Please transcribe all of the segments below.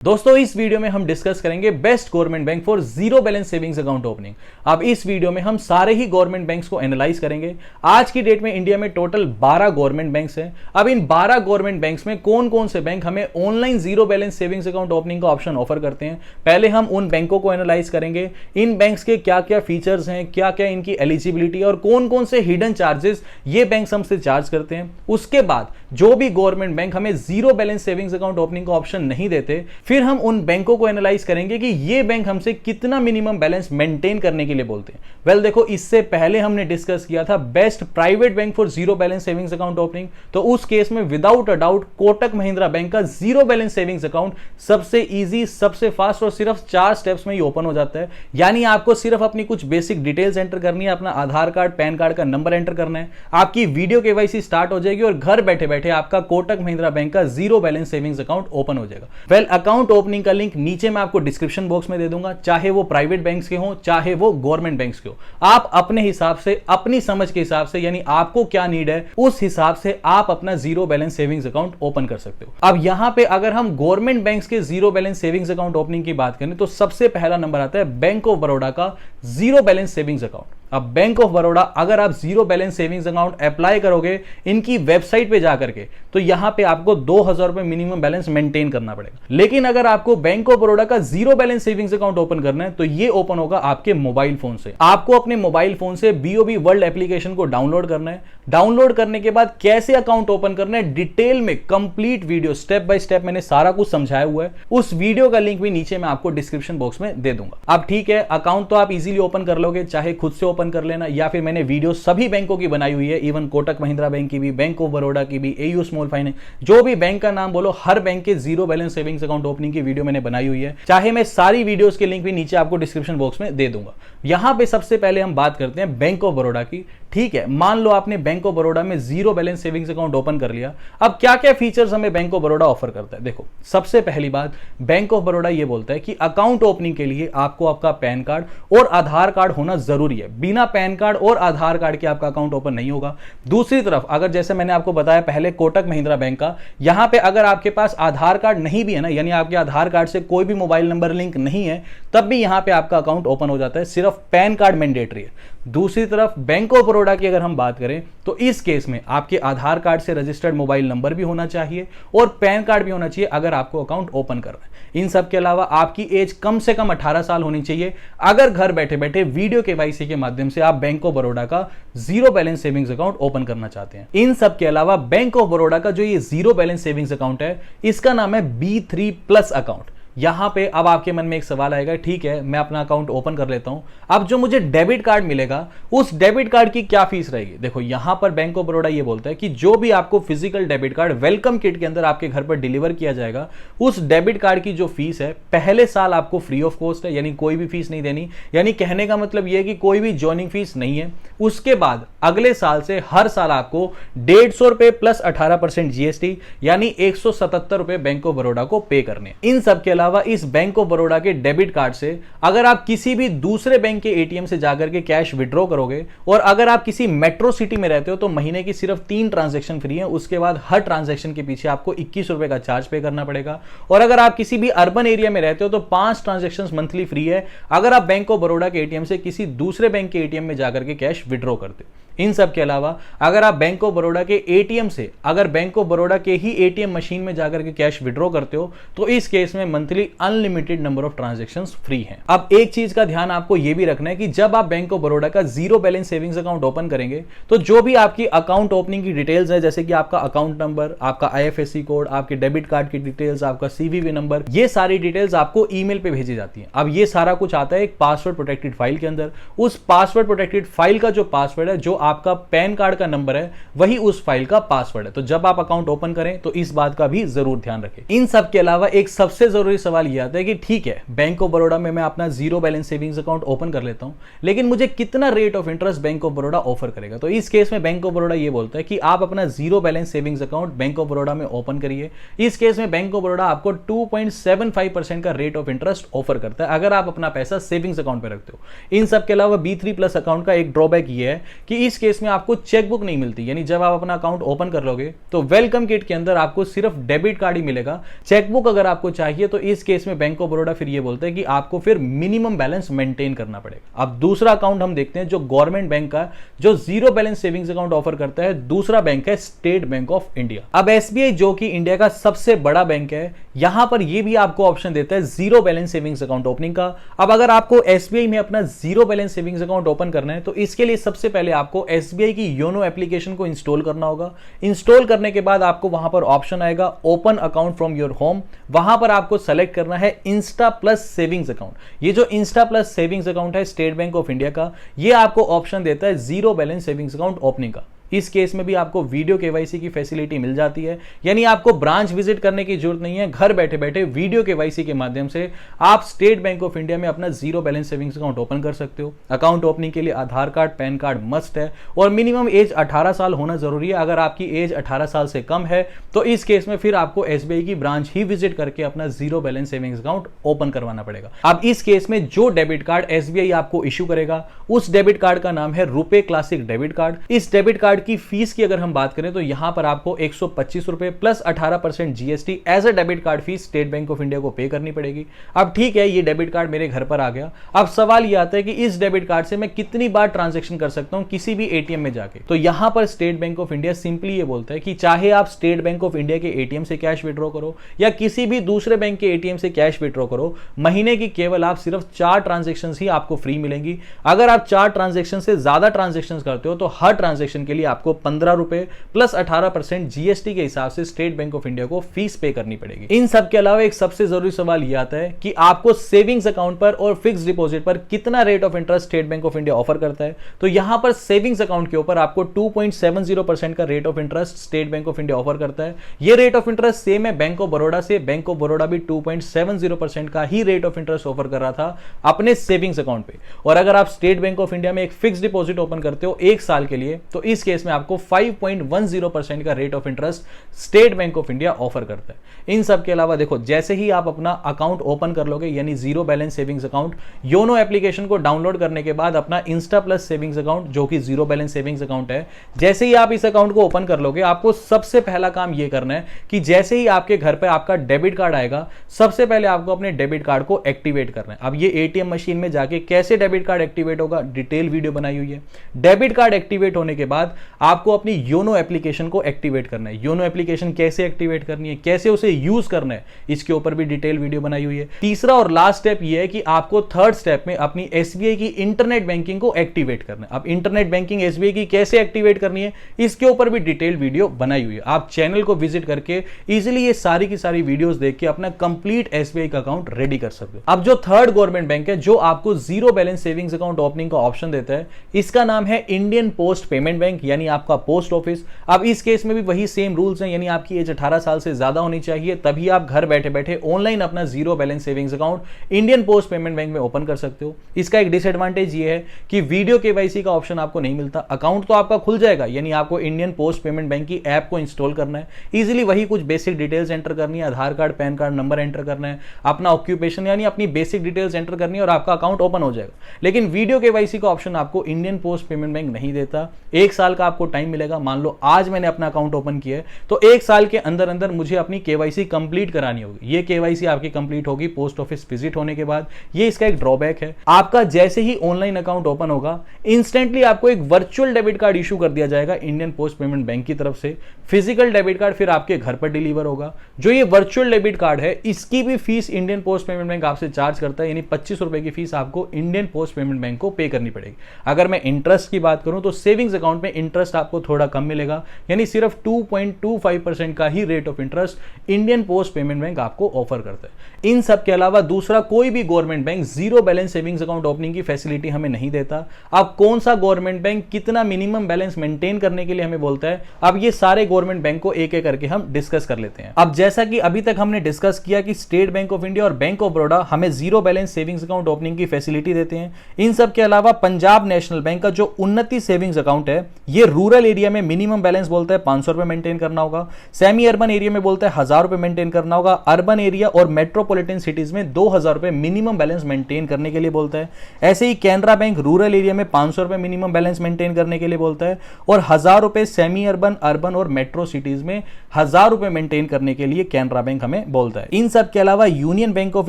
दोस्तों इस वीडियो में हम डिस्कस करेंगे best government bank for zero balance savings account opening. अब इस वीडियो में हम सारे ही गवर्नमेंट बैंक्स को एनालाइज करेंगे। आज की डेट में इंडिया में टोटल 12 गवर्नमेंट बैंक्स हैं। अब इन 12 गवर्नमेंट बैंक्स में कौन कौन से बैंक हमें online zero balance savings account opening का ऑप्शन ऑफर करते हैं, पहले हम उन बैंकों को एनालाइज करेंगे। इन बैंक्स के क्या क्या फीचर्स हैं, क्या क्या इनकी एलिजिबिलिटी और कौन कौन से हिडन चार्जेस ये बैंक्स हमसे चार्ज करते हैं। उसके बाद जो भी गवर्नमेंट बैंक हमें zero balance savings account opening का ऑप्शन नहीं देते, फिर हम उन बैंकों को एनालाइज करेंगे कि ये बैंक हमसे कितना मिनिमम बैलेंस मेंटेन करने के लिए बोलते हैं। वेल देखो, इससे पहले हमने डिस्कस किया था best private bank for zero balance savings account opening. तो उस केस में without a doubt Kotak Mahindra bank का जीरो बैलेंस सेविंग्स अकाउंट सबसे इजी, सबसे फास्ट और सिर्फ 4 स्टेप्स में ही ओपन हो जाता है। यानी आपको सिर्फ अपनी कुछ बेसिक डिटेल्स एंटर करनी है, अपना आधार कार्ड, पैन कार्ड का नंबर एंटर करना है, आपकी वीडियो केवाईसी स्टार्ट हो जाएगी और घर बैठे बैठे आपका कोटक महिंद्रा बैंक का zero balance savings account open हो जाएगा। वेल अकाउंट ओपनिंग का लिंक नीचे मैं आपको डिस्क्रिप्शन बॉक्स में दे दूंगा, चाहे वो प्राइवेट बैंक्स के हो चाहे वो गवर्नमेंट बैंक्स के हो। आप अपने हिसाब से, अपनी समझ के हिसाब से, यानी आपको क्या नीड है उस हिसाब से आप अपना zero balance savings account open कर सकते हो। अब यहां पे अगर हम गवर्नमेंट बैंक्स के zero balance savings account opening की बात करें तो सबसे पहला नंबर आता है बैंक ऑफ बड़ौदा का जीरो बैलेंस सेविंग्स अकाउंट। अब बैंक ऑफ बड़ौदा अगर आप zero balance savings account apply करोगे इनकी वेबसाइट पे जाकर के, तो यहां पे आपको 2000 रुपए मिनिमम बैलेंस मेंटेन करना पड़ेगा। लेकिन अगर आपको बैंक ऑफ बड़ौदा का zero balance savings account open करना है तो ये ओपन होगा आपके मोबाइल फोन से। आपको अपने मोबाइल फोन से बीओबी वर्ल्ड एप्लीकेशन को डाउनलोड करना है। डाउनलोड करने के बाद कैसे अकाउंट ओपन करना है डिटेल में complete video step by step मैंने सारा कुछ समझाया हुआ है। उस वीडियो का लिंक भी नीचे मैं आपको डिस्क्रिप्शन बॉक्स में दे दूंगा। अब ठीक है, अकाउंट तो आप इजीली ओपन कर लोगे, चाहे खुद से ओपन कर लेना या फिर मैंने वीडियो सभी बैंकों की बनाई हुई है, इवन कोटक महिंद्रा बैंक की भी, बैंक ऑफ बड़ौदा की भी, एयू स्मॉल फाइनेंस, जो भी बैंक का नाम बोलो, हर बैंक के zero balance savings account opening की वीडियो मैंने बनाई हुई है। चाहे मैं सारी वीडियोस के लिंक भी नीचे आपको डिस्क्रिप्शन बॉक्स में दे दूंगा। यहां पे सबसे पहले हम बात करते हैं बैंक ऑफ बड़ौदा की। ठीक है, मान लो आपने बैंक ऑफ बड़ौदा में zero balance savings account open कर लिया। अब क्या क्या फीचर्स हमें बैंक ऑफ बड़ौदा ऑफर करता है, देखो सबसे पहली बात, बैंक ऑफ बड़ौदा ये बोलता है कि अकाउंट ओपनिंग के लिए आपको आपका पैन कार्ड और आधार कार्ड होना जरूरी है। बिना पैन कार्ड और आधार कार्ड के आपका अकाउंट ओपन नहीं होगा। दूसरी तरफ अगर जैसे मैंने आपको बताया पहले कोटक महिंद्रा बैंक का, यहां पे अगर आपके पास आधार कार्ड नहीं भी है ना, यानी आपके आधार कार्ड से कोई भी मोबाइल नंबर लिंक नहीं है, तब भी यहां पे आपका अकाउंट ओपन हो जाता है, सिर्फ पैन कार्ड मैंडेटरी है। दूसरी तरफ बैंक ऑफ बड़ौदा की अगर हम बात करें तो इस केस में आपके आधार कार्ड से रजिस्टर्ड मोबाइल नंबर भी होना चाहिए और पैन कार्ड भी होना चाहिए अगर आपको अकाउंट ओपन करना है। इन सब के अलावा आपकी एज कम से कम 18 साल होनी चाहिए अगर घर बैठे बैठे वीडियो केवाईसी के माध्यम से आप बैंक ऑफ बड़ौदा का zero balance savings account open करना चाहते हैं। इन सब के अलावा बैंक ऑफ बड़ौदा का जो ये जीरो बैलेंस सेविंग्स अकाउंट है, इसका नाम है B3+ अकाउंट। यहां पे अब आपके मन में एक सवाल आएगा, ठीक है मैं अपना अकाउंट ओपन कर लेता हूं, अब जो मुझे डेबिट कार्ड मिलेगा उस डेबिट कार्ड की क्या फीस रहेगी। देखो यहां पर बैंक ऑफ बड़ौदा ये बोलता है कि जो भी आपको physical debit card welcome kit के अंदर आपके घर पर डिलीवर किया जाएगा, उस डेबिट कार्ड की जो फीस है पहले साल आपको फ्री ऑफ कॉस्ट है, यानी कोई भी फीस नहीं देनी। यानी कहने का मतलब यह है कि कोई भी ज्वाइनिंग फीस नहीं है। उसके बाद अगले साल से हर साल आपको 150 रुपए प्लस 18% जीएसटी यानी 177 रुपए बैंक ऑफ बड़ौदा को पे करने। इन सब के अलावा इस बैंक ऑफ बड़ौदा के डेबिट कार्ड से अगर आप किसी भी दूसरे बैंक के एटीएम से जाकर के कैश विड्रॉ करोगे और अगर आप किसी मेट्रो सिटी में रहते हो तो महीने की सिर्फ 3 ट्रांजैक्शन फ्री है। उसके बाद हर ट्रांजैक्शन के पीछे आपको 21 रुपए का चार्ज पे करना पड़ेगा। और अगर आप किसी भी अर्बन एरिया में रहते हो तो 5 ट्रांजैक्शन मंथली फ्री है अगर आप बैंक ऑफ बड़ौदा के एटीएम से किसी दूसरे बैंक के एटीएम में जाकर के कैश विड्रॉ करते हो। इन सब के अलावा अगर आप बैंक ऑफ बड़ौदा के एटीएम से, अगर बैंक ऑफ बड़ौदा के ही एटीएम मशीन में जाकर के कैश विड्रॉ करते हो तो इस केस में monthly unlimited number of transactions free हैं। अब एक चीज का ध्यान आपको यह भी रखना है कि जब आप बैंक ऑफ बड़ौदा का zero balance savings account open करेंगे तो जो भी आपकी अकाउंट ओपनिंग की डिटेल्स है, जैसे कि आपका अकाउंट नंबर, आपका IFSC कोड, आपके डेबिट कार्ड की डिटेल्स, आपका CVV नंबर, ये सारी डिटेल्स आपको ईमेल पे भेजी जाती है। अब ये सारा कुछ आता है एक पासवर्ड प्रोटेक्टेड फाइल के अंदर। उस पासवर्ड प्रोटेक्टेड फाइल का जो पासवर्ड है, जो आपका पैन कार्ड का नंबर है, वही उस फाइल का पासवर्ड है। तो जब आप अकाउंट ओपन करें तो इस बात का भी जरूर ध्यान रखें। इन सब के अलावा एक सबसे जरूरी सवाल यह आता है कि ठीक है बैंक ऑफ बड़ौदा में मैं अपना zero balance savings account open कर लेता हूं, लेकिन मुझे कितना rate of interest bank of Baroda offer करेगा। तो इस केस में बैंक ऑफ बड़ौदा यह बोलता है कि आप अपना zero balance savings account bank of Baroda में ओपन करिए। इस केस में बैंक ऑफ बड़ौदा आपको 2.75% का रेट ऑफ इंटरेस्ट ऑफर करता है अगर आप अपना पैसा सेविंग्स अकाउंट में रखते हो। इन सब के अलावा B3+ अकाउंट का एक ड्रॉबैक यह है कि इस केस में आपको चेकबुक नहीं मिलती, यानी जब आप अपना अकाउंट ओपन कर लोगे तो वेलकम किट के अंदर आपको सिर्फ डेबिट कार्ड ही मिलेगा। चेकबुक अगर आपको चाहिए तो इस केस में बैंक ऑफ बड़ौदा फिर ये बोलते हैं कि आपको फिर मिनिमम बैलेंस मेंटेन करना पड़ेगा। अब दूसरा अकाउंट हम देखते हैं जो गवर्नमेंट बैंक का जो zero balance savings account offer करता है, दूसरा बैंक है स्टेट बैंक ऑफ इंडिया। अब एसबीआई जो कि इंडिया का सबसे बड़ा बैंक है, यहां पर ये भी आपको ऑप्शन देता है zero balance savings account opening का। अब अगर आपको एसबीआई में अपना zero balance savings account open करना है तो इसके लिए सबसे पहले आपको एसबीआई की योनो एप्लीकेशन को इंस्टॉल करना होगा। इंस्टॉल करने के बाद आपको वहां पर ऑप्शन आएगा open account from your home, वहां पर आपको सेलेक्ट करना है इंस्टा प्लस सेविंग्स अकाउंट। ये जो इंस्टा प्लस सेविंग्स अकाउंट है स्टेट बैंक ऑफ इंडिया का, ये आपको ऑप्शन देता है zero balance savings account opening का। इस केस में भी आपको वीडियो केवाईसी की फैसिलिटी मिल जाती है, यानी आपको ब्रांच विजिट करने की जरूरत नहीं है। घर बैठे बैठे वीडियो केवाईसी के माध्यम से आप स्टेट बैंक ऑफ इंडिया में अपना zero balance savings account open कर सकते हो। अकाउंट ओपनिंग के लिए आधार कार्ड, पैन कार्ड मस्ट है और मिनिमम एज 18 साल होना जरूरी है। अगर आपकी एज 18 साल से कम है तो इस केस में फिर आपको एसबीआई की ब्रांच ही विजिट करके अपना zero balance savings account open करवाना पड़ेगा। अब इस केस में जो डेबिट कार्ड एसबीआई आपको इश्यू करेगा उस डेबिट कार्ड का नाम है रुपे क्लासिक डेबिट कार्ड। इस डेबिट कार्ड की फीस की अगर हम बात करें तो यहां पर आपको 125 रुपए plus 18% GST as a debit card fees State Bank of India को पे करनी पड़ेगी। अब ठीक है, ये डेबिट कार्ड मेरे घर पर आ गया। अब सवाल ये आता है कि इस डेबिट कार्ड से मैं कितनी बार ट्रांजैक्शन कर सकता हूं किसी भी एटीएम में जाके। तो यहां पर state Bank of India simply ये बोलता है कि चाहे आप स्टेट बैंक ऑफ इंडिया के एटीएम से कैश विड्रॉ करो या किसी भी दूसरे बैंक के एटीएम से कैश विड्रॉ करो, महीने की केवल आप सिर्फ 4 ट्रांजैक्शन ही आपको फ्री मिलेंगी। अगर आप 4 ट्रांजैक्शन से ज्यादा ट्रांजैक्शन करते हो तो हर ट्रांजैक्शन के लिए आपको 15 रुपए प्लस 18% जीएसटी के हिसाब से स्टेट बैंक ऑफ इंडिया को फीस पे करनी पड़ेगी। इन सब के अलावा एक सबसे जरूरी सवाल यह आता है कि आपको सेविंग्स अकाउंट पर और फिक्स डिपॉजिट पर कितना rate of interest state Bank of India offer करता है। तो यहां पर सेविंग्स अकाउंट के ऊपर आपको 2.70% का rate of interest state Bank of India offer करता है। यह रेट ऑफ इंटरेस्ट सेम है बैंक ऑफ बड़ौदा से। बैंक ऑफ बड़ौदा भी 2.70% का ही रेट ऑफ इंटरेस्ट ऑफर कर रहा था अपने सेविंग्स अकाउंट पे। और अगर आप स्टेट बैंक ऑफ इंडिया में एक फिक्स डिपॉजिट ओपन करते हो 1 साल के लिए तो इस केस में आपको 5.10% का rate of interest state Bank of India offer करता है। इन सब के अलावा देखो, जैसे ही आप अपना अकाउंट ओपन कर लोगे यानी zero balance savings account, YONO application को डाउनलोड करने के बाद अपना इंस्टा प्लस सेविंग्स अकाउंट जो कि जीरो बैलेंस सेविंग्स अकाउंट है, जैसे ही आप इस अकाउंट को ओपन कर लोगे आपको सबसे पहला काम यह करना है कि जैसे ही आपके घर पे आपका डेबिट कार्ड आएगा सबसे पहले आपको अपने डेबिट कार्ड को एक्टिवेट करना है। अब ये एटीएम मशीन में जाके कैसे डेबिट कार्ड एक्टिवेट होगा, डिटेल वीडियो बनाई हुई है। डेबिट कार्ड एक्टिवेट होने के बाद आपको अपनी योनो एप्लीकेशन को एक्टिवेट करना है। योनो एप्लीकेशन कैसे एक्टिवेट करनी है, कैसे उसे यूज करना है, इसके ऊपर भी डिटेल वीडियो बनाई हुई है। तीसरा और लास्ट स्टेप यह है कि आपको थर्ड स्टेप में अपनी एसबीआई की इंटरनेट बैंकिंग को एक्टिवेट करना है। अब इंटरनेट बैंकिंग एसबीआई की कैसे एक्टिवेट करनी है इसके ऊपर भी डिटेल वीडियो बनाई हुई है। आप चैनल को विजिट करके इजीली ये सारी की सारी वीडियोस देख के अपना कंप्लीट एसबीआई का अकाउंट रेडी कर सकते हो। अब जो थर्ड गवर्नमेंट बैंक है जो आपको zero balance savings account opening का ऑप्शन देता है, इसका नाम है इंडियन पोस्ट पेमेंट बैंक यानी आपका पोस्ट ऑफिस। अब इस केस में भी वही सेम रूल्स हैं, यानी आपकी एज 18 साल से ज्यादा होनी चाहिए, तभी आप घर बैठे बैठे ऑनलाइन अपना zero balance savings account Indian post payment bank में ओपन कर सकते हो। इसका एक डिसएडवांटेज ये है कि वीडियो केवाईसी का ऑप्शन आपको नहीं मिलता। अकाउंट तो आपका खुल जाएगा, यानी आपको इंडियन पोस्ट पेमेंट बैंक की ऐप को इंस्टॉल करना है, इजीली वही कुछ बेसिक डिटेल्स एंटर करनी है, Aadhaar card, PAN card number enter करना है, अपना ऑक्यूपेशन यानी अपनी बेसिक डिटेल्स एंटर करनी है और आपका अकाउंट ओपन हो जाएगा। लेकिन वीडियो केवाईसी का ऑप्शन आपको इंडियन पोस्ट पेमेंट बैंक नहीं देता। 1 साल का आपको टाइम मिलेगा। मान लो आज मैंने अपना अकाउंट ओपन किया है तो 1 साल के अंदर अंदर मुझे अपनी केवाईसी कंप्लीट करानी होगी। ये केवाईसी आपकी कंप्लीट होगी पोस्ट ऑफिस विजिट होने के बाद। ये इसका एक ड्रॉबैक है, आपका जैसे ही ऑनलाइन अकाउंट ओपन होगा इंस्टेंटली आपको एक वर्चुअल डेबिट कार्ड इशू कर दिया जाएगा इंडियन पोस्ट पेमेंट बैंक की तरफ से। फिजिकल डेबिट कार्ड फिर आपके घर पर डिलीवर होगा। जो ये वर्चुअल डेबिट कार्ड है इसकी भी fees Indian post payment bank आपसे चार्ज करता है, यानी 25 रुपए की फीस आपको इंडियन पोस्ट पेमेंट बैंक को पे करनी पड़ेगी। अगर मैं इंटरेस्ट की बात करूं तो सेविंग्स अकाउंट में इंटरेस्ट आपको थोड़ा कम मिलेगा, यानी सिर्फ 2.25% का ही rate of interest Indian post payment bank आपको ऑफर करता है। इन सब के अलावा दूसरा कोई भी government bank zero balance savings account opening की फैसिलिटी हमें नहीं देता। अब कौन सा गवर्नमेंट बैंक कितना मिनिमम बैलेंस मेंटेन करने के लिए हमें बोलता है, अब ये सारे गवर्नमेंट बैंक को एक एक करके हम डिस्कस कर लेते हैं। अब जैसा कि अभी तक हमने डिस्कस किया कि स्टेट बैंक ऑफ इंडिया और बैंक ऑफ बड़ौदा हमें zero balance savings account opening की फैसिलिटी देते हैं। इन सब के अलावा पंजाब नेशनल बैंक का जो उन्नति सेविंग्स अकाउंट है ये रूरल एरिया में मिनिमम बैलेंस बोलता है 500 रुपए मेंटेन करना होगा, सेमी अर्बन एरिया में बोलता है 1000 रुपए मेंटेन करना होगा, अर्बन एरिया और मेट्रोपॉलिटन सिटीज में 2000 रुपए मिनिमम बैलेंस मेंटेन करने के लिए बोलता है। ऐसे ही कैनरा बैंक रूरल एरिया में 500 रुपए मिनिमम बैलेंस मेंटेन करने के लिए बोलता है और 1000 रुपए सेमी अर्बन, अर्बन और मेट्रो सिटीज में 1000 रुपए मेंटेन करने के लिए कैनरा बैंक हमें बोलता है। इन सब के अलावा यूनियन बैंक ऑफ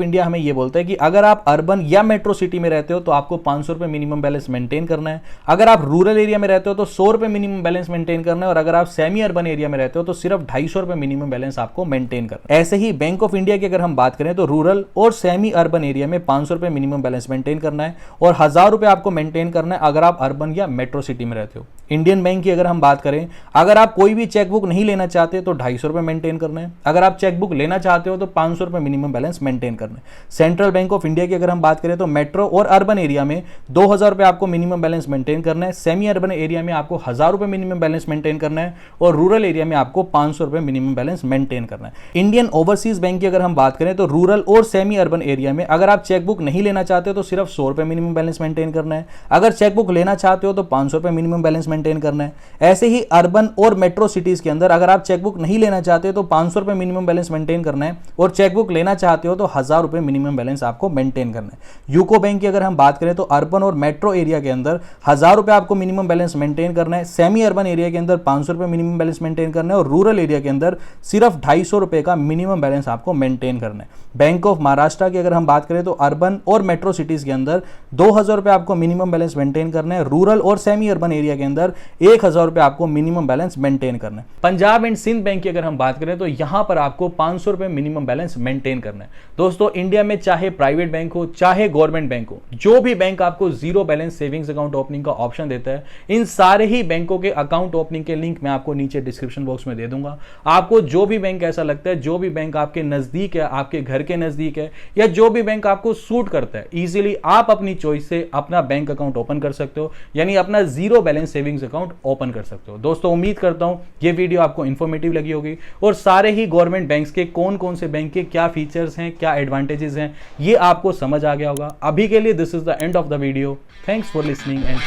इंडिया हमें यह बोलता है कि अगर आप अर्बन या मेट्रो सिटी में रहते हो तो आपको 500 रुपए मिनिमम बैलेंस मेंटेन करना है, अगर आप रूरल एरिया में रहते हो तो 100 रुपए मिनिमम बैलेंस मेंटेन करना है और अगर आप सेमी अर्बन एरिया में रहते हो तो सिर्फ 250 रुपए मिनिमम बैलेंस आपको मेंटेन करना है। ऐसे ही बैंक ऑफ इंडिया की अगर हम बात करें तो रूरल और सेमी अर्बन एरिया में 500 रुपए मिनिमम बैलेंस मेंटेन करना है और 1000 रुपए आपको मेंटेन करना है अगर आप अर्बन या मेट्रो सिटी में रहते हो। इंडियन बैंक की अगर हम बात करें, अगर आप कोई भी चेकबुक नहीं लेना चाहते तो 250 रुपए मेंटेन करना है, अगर आप चेकबुक लेना चाहते हो तो 500 रुपए मिनिमम बैलेंस मेंटेन करना है। सेंट्रल बैंक ऑफ इंडिया की अगर हम बात करें तो मेट्रो और अर्बन एरिया में 2000 रुपए आपको मिनिमम बैलेंस मेंटेन करना है, सेमी अर्बन एरिया में आपको 1000 रुपए मिनिमम बैलेंस मेंटेन करना है और रूरल एरिया में आपको 500 रुपए मिनिमम बैलेंस मेंटेन करना है। इंडियन ओवरसीज बैंक की अगर हम बात करें तो रूरल और सेमी अर्बन एरिया में अगर आप चेकबुक नहीं लेना चाहते हो तो सिर्फ 100 रुपए मिनिमम बैलेंस मेंटेन करना है, अगर चेकबुक लेना चाहते हो तो 500 रुपए मिनिमम बैलेंस मेंटेन करना है। ऐसे ही अर्बन और मेट्रो सिटीज के अंदर अगर आप चेकबुक नहीं लेना चाहते तो 500 रुपए मिनिमम बैलेंस मेंटेन करना है और चेकबुक लेना चाहते हो तो 1000 रुपए मिनिमम बैलेंस आपको मेंटेन करना है। यूको बैंक की अगर हम बात करें तो अर्बन और मेट्रो एरिया के अंदर 1000 रुपए आपको मिनिमम बैलेंस मेंटेन करना है, सेमी अर्बन एरिया के अंदर 500 रुपए मिनिमम बैलेंस मेंटेन करना है और रूरल एरिया के अंदर सिर्फ 250 रुपए का मिनिमम बैलेंस आपको मेंटेन करना है। बैंक ऑफ महाराष्ट्र की अगर हम बात करें तो अर्बन और मेट्रो सिटीज के अंदर 2000 रुपए आपको मिनिमम बैलेंस मेंटेन करना है, रूरल और सेमी अर्बन एरिया के अंदर 1000 रुपए आपको मिनिमम बैलेंस मेंटेन करना है। पंजाब एंड सिंध बैंक की अगर हम बात करें तो यहां पर आपको 500 रुपए मिनिमम बैलेंस मेंटेन करना है। दोस्तों, इंडिया में चाहे प्राइवेट बैंक हो चाहे गवर्नमेंट बैंक हो, जो भी बैंक आपको zero balance savings account opening का ऑप्शन देता है, इन सारे ही बैंकों के अकाउंट ओपनिंग के लिंक मैं आपको नीचे डिस्क्रिप्शन बॉक्स में दे दूंगा। आपको जो भी बैंक ऐसा लगता है, जो भी बैंक आपके नजदीक है, आपके घर के नजदीक है, या जो भी बैंक आपको सूट करता है, इजीली आप अपनी चॉइस से अपना बैंक अकाउंट ओपन कर सकते हो, यानी अपना zero balance savings account open कर सकते हो। दोस्तों, उम्मीद करता हूं ये वीडियो आपको इंफॉर्मेटिव लगी होगी और सारे ही गवर्नमेंट बैंक्स के कौन कौन से बैंक के क्या फीचर्स हैं, क्या एडवांटेजेस हैं, ये आपको समझ आ गया होगा। अभी के लिए this is the end of the video. Thanks for listening and